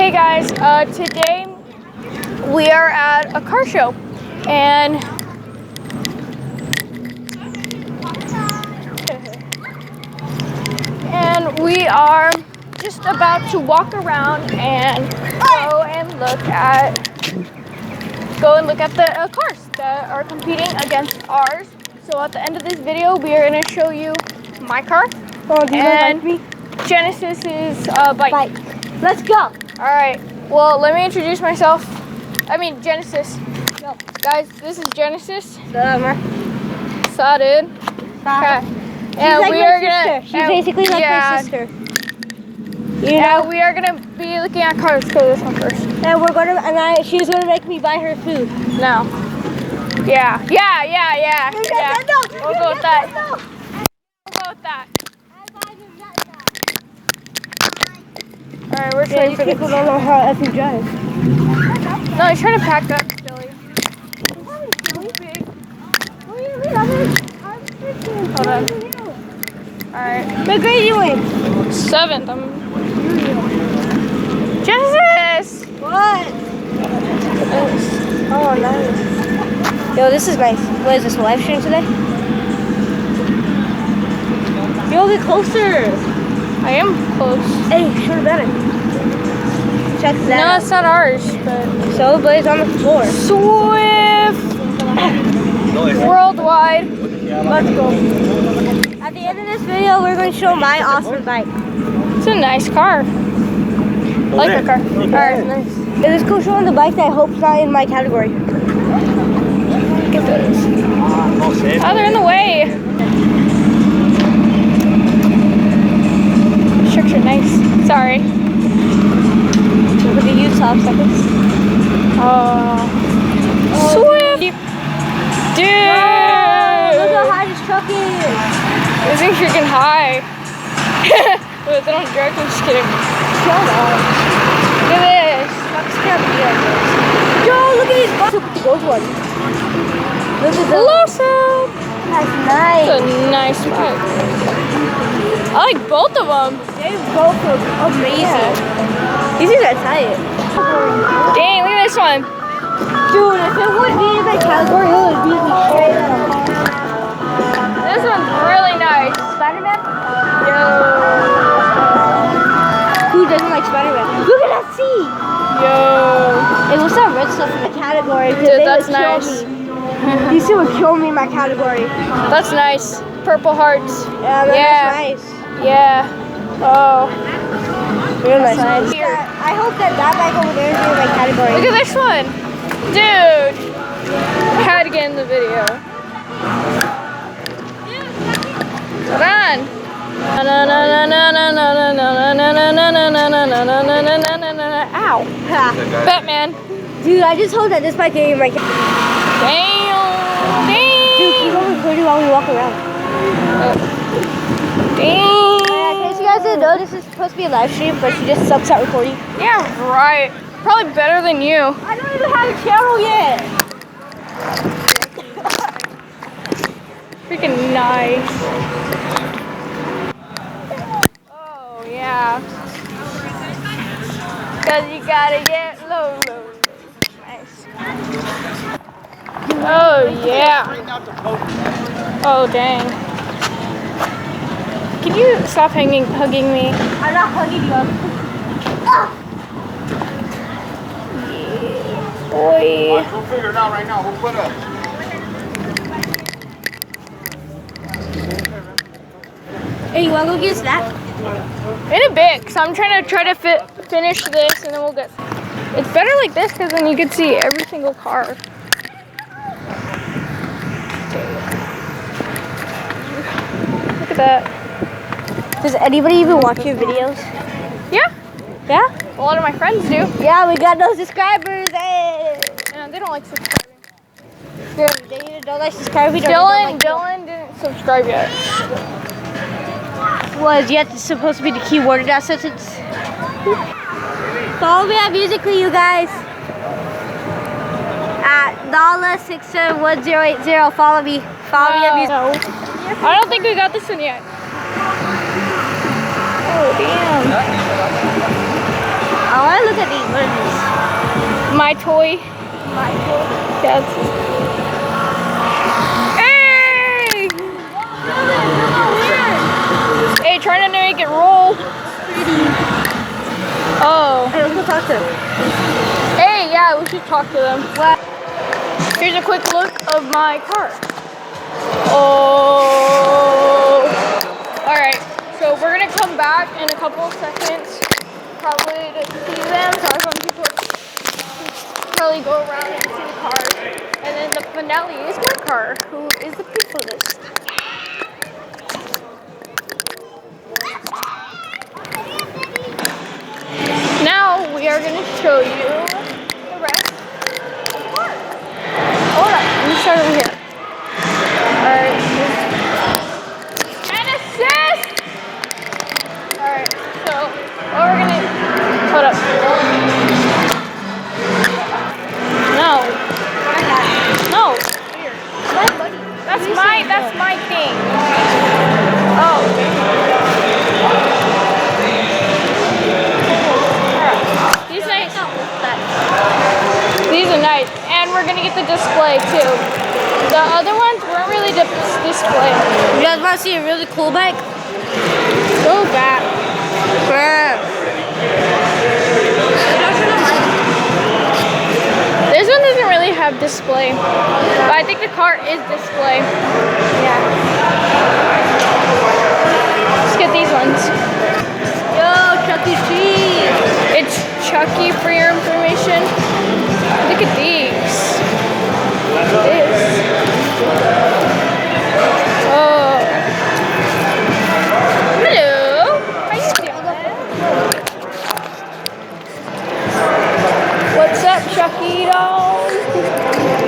Hey guys, today we are at a car show and we are just about to walk around and go and look at the cars that are competing against ours. So at the end of this video, we are going to show you my car and Genesis's bike. Let's go. All right. Well, let me introduce myself. I mean, Genesis. Yo. Guys, this is Genesis. Saw, dude. Okay. And like we my are gonna. sister. She's basically like my sister. Yeah, we are gonna be looking at cars. Let's go this one first. And she's gonna make me buy her food. No. Yeah. We'll go with that. We'll go with that. All right, we're trying for people don't know how effing drive. No, he's trying to pack up, Billy. Hold on. Alright. What grade are you in? 7th. Genesis! What? Oh, nice. Yo, this is nice. What is this, a live stream today? Yo, get closer. I am close. Hey, show the better. Check that No, out. it's not ours, but... So, but it's on the floor. Swift! Worldwide. Let's go. At the end of this video, we're going to show my awesome bike. It's a nice car. I like the car. Alright, nice. Let's go show them the bike that I hope's not in my category. Get those. Oh, they're in the way. Shirts are nice. Sorry. Look at you, top seconds. Oh. Swift! Dude! Whoa, look how high this truck is. This thing's freaking high. Wait, they don't jerk. I'm just kidding. Shut up. Look at this. Trucks can't be like this. Yo, look at these buses. Look at the gold one. Look at those. Awesome! That's nice. It's a nice bike. I like both of them. They both look amazing. Yeah. These are tight. Dang, look at this one. Dude, if it would be in my category, it would beat me straight up. This one's really nice. Spider-Man? Yo. Who doesn't like Spider-Man? Look at that seat! Yo. Hey, what's that red stuff in the category? Dude, that's nice. These two would kill me in my category. That's nice. Purple hearts. Yeah, that's nice. Yeah. Oh. Real nice. Nice. I hope that bike over there is in my category. Look at this one. Dude. I had to get in the video. Hold on. Ow. Batman. Dude, I just hope that this bike is in my category. Damn. Dude, keep on recording while we walk around. Damn. In case you guys didn't know, this is supposed to be a live stream, but she just sucks at recording. Yeah, right. Probably better than you. I don't even have a channel yet. Freaking nice. Oh, yeah. Cause you gotta get low. Nice. Oh, yeah. Oh, dang. Can you stop hugging me? I'm not hugging you up. Yeah, boy. We'll figure it out right now. We'll put up. Hey, you wanna go get a snack? In a bit, because I'm trying to finish this and then we'll get... It's better like this because then you can see every single car. Look at that. Does anybody even watch your videos? Yeah, Yeah? a lot of my friends do. Yeah, we got no subscribers. Hey. And they don't like subscribing. They either don't like subscribing or Dylan didn't subscribe yet. Was yet supposed to be the key word in that sentence. Follow me on Musically, you guys. At $67180. Follow me. Follow me on Musically. I don't think we got this one yet. Oh, damn. I want to look at these. my toy. My toy. That's. Hey! Hey, trying to make it roll. Oh. Hey, let's go talk to them. Hey, yeah, we should talk to them. What? Here's a quick look of my car. Oh. All right. So we're gonna come back in a couple of seconds, probably to see them. So some people probably go around and see the cars, and then the finale is my car, who is the peopleless. Now we are gonna show you the rest of the car. Hold up, let me start over here. Alright. Genesis! Alright, so what we're gonna hold up. No. No. That's my thing. Oh. These are nice, and we're gonna get the display too. The other ones weren't really display. You guys want to see a really cool bike? Go back. This one doesn't really have display, but I think the car is display. Yeah. Let's get these ones. Yo, Chuck E. Cheese. It's Chucky for your information. Look at these. This. Oh. Hello. How you doing? What's up, Chucky doll?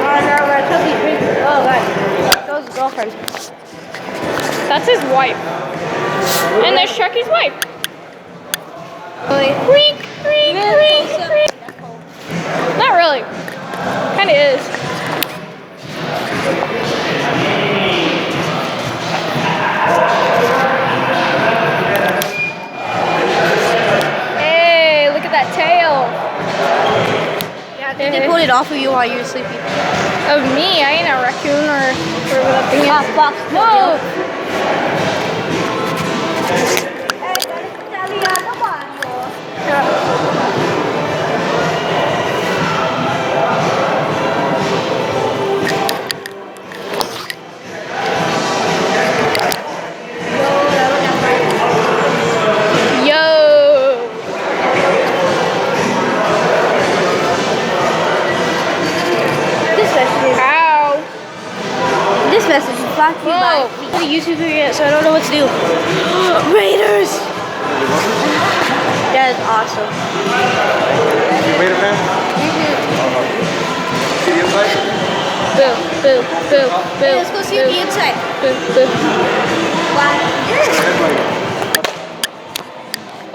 Oh, no, we're Chuck E. Cheese. Oh, God. Those girlfriends. That's his wife. And there's Chucky's wife. Really? Creak, creak, creak, creak. Not really. Kinda is. Hey, look at that tail. Yeah, I think they pulled it off of you while you were sleeping. Of me, I ain't a raccoon or whatever that thing is. Fox. Whoa! This message is brought to you by the YouTube video, so I don't know what to do. Raiders! That is awesome. You Raider fan? See the inside? Boo, boo, boo, boo. Hey, let's go see the inside. Boo, boo.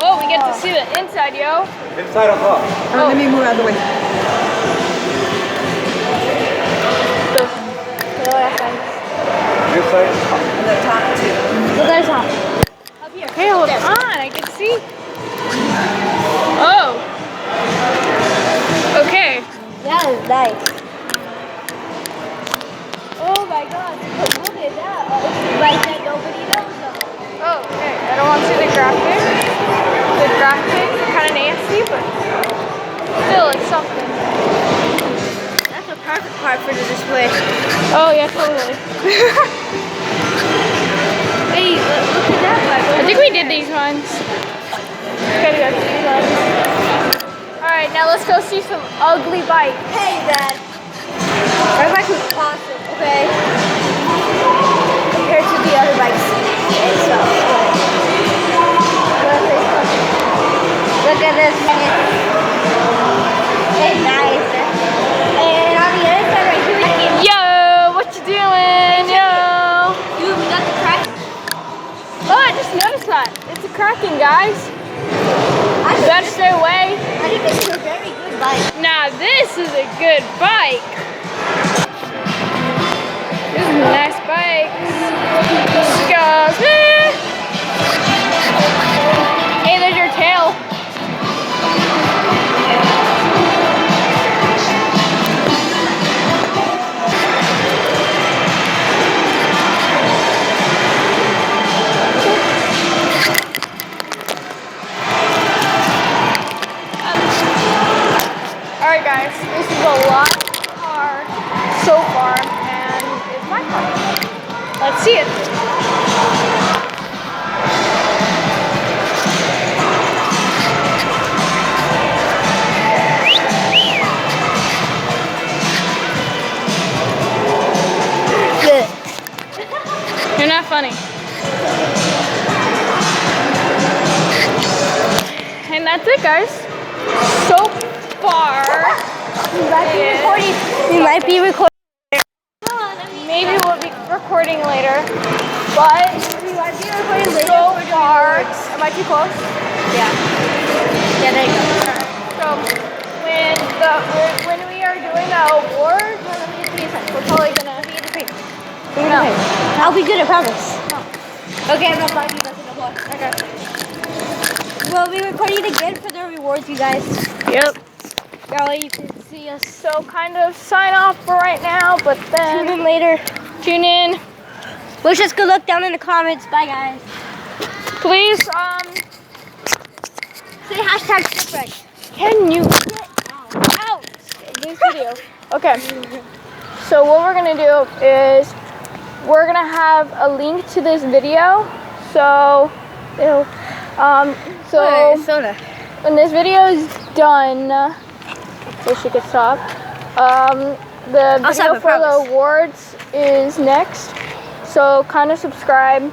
Oh, we get to see the inside, yo. Inside on top. Oh. Let me move out of the way. Boo. Inside? The top too. Look at the top. Up here. Hey, hold on. I can see. Oh. Okay. That is nice. Oh my God. Look at that. Right that nobody knows though. Oh, okay. I don't want to see the graphics. The graphics are kind of nasty, but still, it's something. That's a perfect part for the display. Oh, yeah, totally. Hey, look at that bike. I think we did these ones. Okay, we got these ones. Alright, now let's go see some ugly bikes. Hey, Dad. Our bike was awesome, okay? Compared to the other bikes. It's so good. Look at this. It's nice. And on the other side right here, Yo, what you doing? Yo. dude, we got the crack. Oh, I just noticed that. It's a Kraken, guys. You better stay away. I think this is a very good bike. Nah, this is a good bike. This is a nice bike. Excuse me. Hey, there's your tail. Alright guys, this is the last car so far, and it's my car. Let's see it. You're not funny. And that's it, guys. So far, We might be recording. maybe we'll be recording later, but We might be recording later. so far, am I too close? Yeah. Yeah, there you go. So when we are doing the awards, we're probably gonna No. I'll be good, I promise. Okay, I'm not buying you guys an award. Okay. We'll be recording again for the rewards, you guys. Yep. Golly, you can see us. So kind of sign off for right now, but Tune then in later. tune in. Wish us good luck down in the comments. Bye, guys. Please, Say hashtag shipwreck. can you get out of this video? Okay. So what we're gonna do is we're gonna have a link to this video. So, Soda. when this video is done, so she could stop. The I'll stop, video I for the promise. awards is next. So kind of subscribe.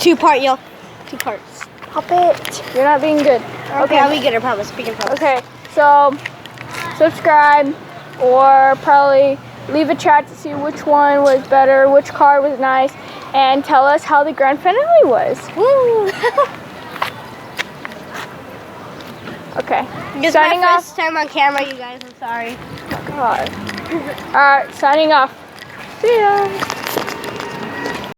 2-part, y'all. 2 parts. Stop it. You're not being good. Okay, I'll be good, I promise. Speaking promise. Okay, so subscribe or probably leave a chat to see which one was better, which car was nice, and tell us how the grand finale was. Woo! Okay. It's Signing my off. first time on camera, you guys. I'm sorry. God. Alright, signing off. See ya.